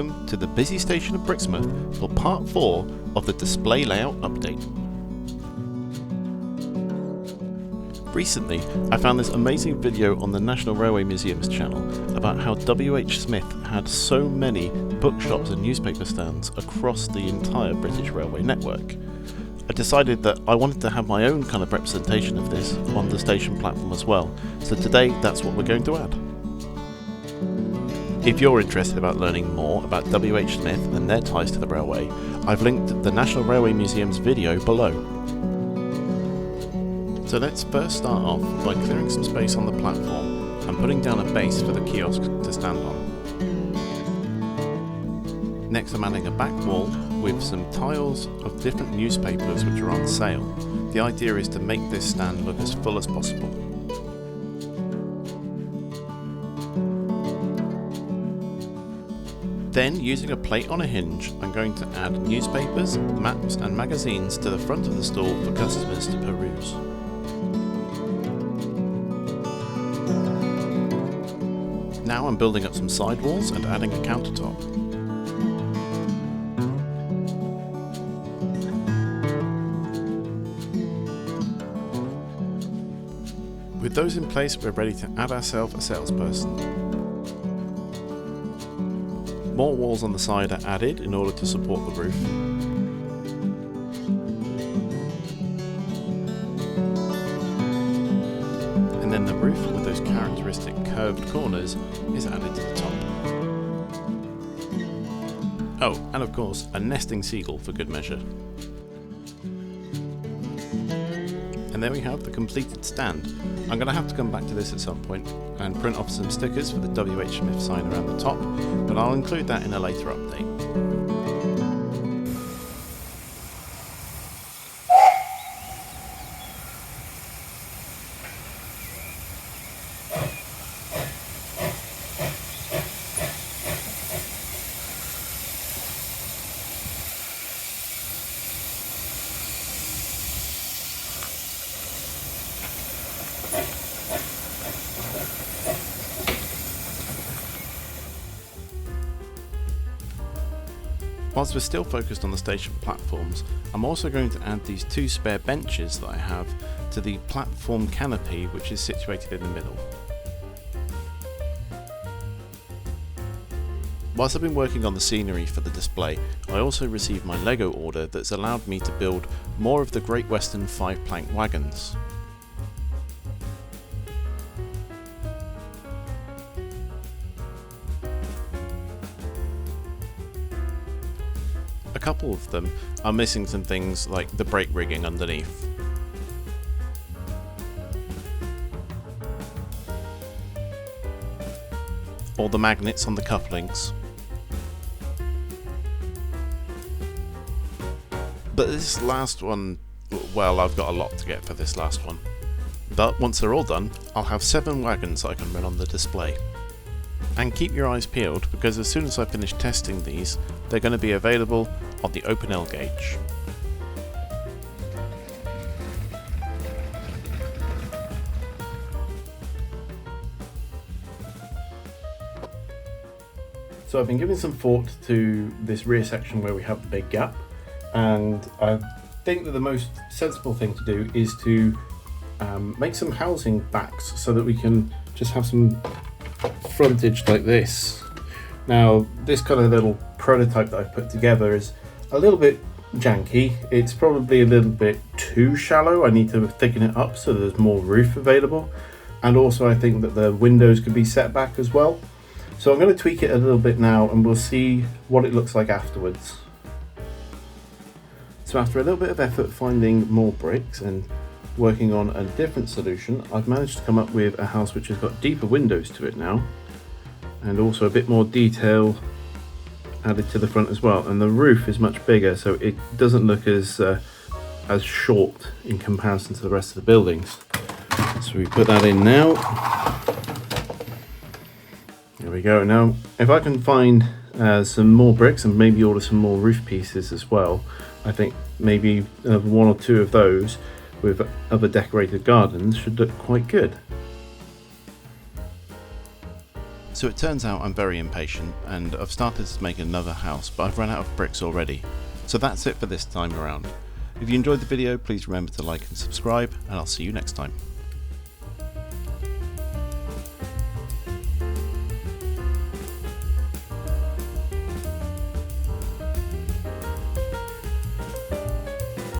welcome to the busy station of Brixmouth for part 4 of the display layout update. Recently, I found this amazing video on the National Railway Museum's channel about how WHSmith had so many bookshops and newspaper stands across the entire British railway network. I decided that I wanted to have my own kind of representation of this on the station platform as well, so today that's what we're going to add. If you're interested about learning more about WHSmith and their ties to the railway, I've linked the National Railway Museum's video below. So let's first start off by clearing some space on the platform and putting down a base for the kiosk to stand on. Next I'm adding a back wall with some tiles of different newspapers which are on sale. The idea is to make this stand look as full as possible. Then, using a plate on a hinge, I'm going to add newspapers, maps and magazines to the front of the stall for customers to peruse. Now I'm building up some sidewalls and adding a countertop. With those in place, we're ready to add ourselves a salesperson. More walls on the side are added in order to support the roof. And then the roof with those characteristic curved corners is added to the top. Oh, and of course, a nesting seagull for good measure. And there we have the completed stand. I'm going to have to come back to this at some point and print off some stickers for the WHSmith sign around the top, but I'll include that in a later update. Whilst we're still focused on the station platforms, I'm also going to add these two spare benches that I have to the platform canopy which is situated in the middle. Whilst I've been working on the scenery for the display, I also received my Lego order that's allowed me to build more of the Great Western 5-plank wagons. A couple of them are missing some things like the brake rigging underneath. Or the magnets on the cufflinks. But this last one, well, I've got a lot to get for this last one. But once they're all done, I'll have 7 wagons I can run on the display. And keep your eyes peeled, because as soon as I finish testing these, they're going to be available on the open L gauge. So I've been giving some thought to this rear section where we have the big gap, and I think that the most sensible thing to do is to make some housing backs so that we can just have some frontage like this. Now this kind of little prototype that I've put together is a little bit janky. It's probably a little bit too shallow. I need to thicken it up so there's more roof available, and also I think that the windows could be set back as well. So I'm going to tweak it a little bit now and we'll see what it looks like afterwards. So after a little bit of effort finding more bricks and working on a different solution, I've managed to come up with a house which has got deeper windows to it now, and also a bit more detail added to the front as well, and the roof is much bigger so it doesn't look as short in comparison to the rest of the buildings. So we put that in now. There we go. Now if I can find some more bricks and maybe order some more roof pieces as well, I think maybe 1 or 2 of those with other decorated gardens should look quite good. So it turns out I'm very impatient and I've started to make another house, but I've run out of bricks already. So that's it for this time around. If you enjoyed the video, please remember to like and subscribe, and I'll see you next time.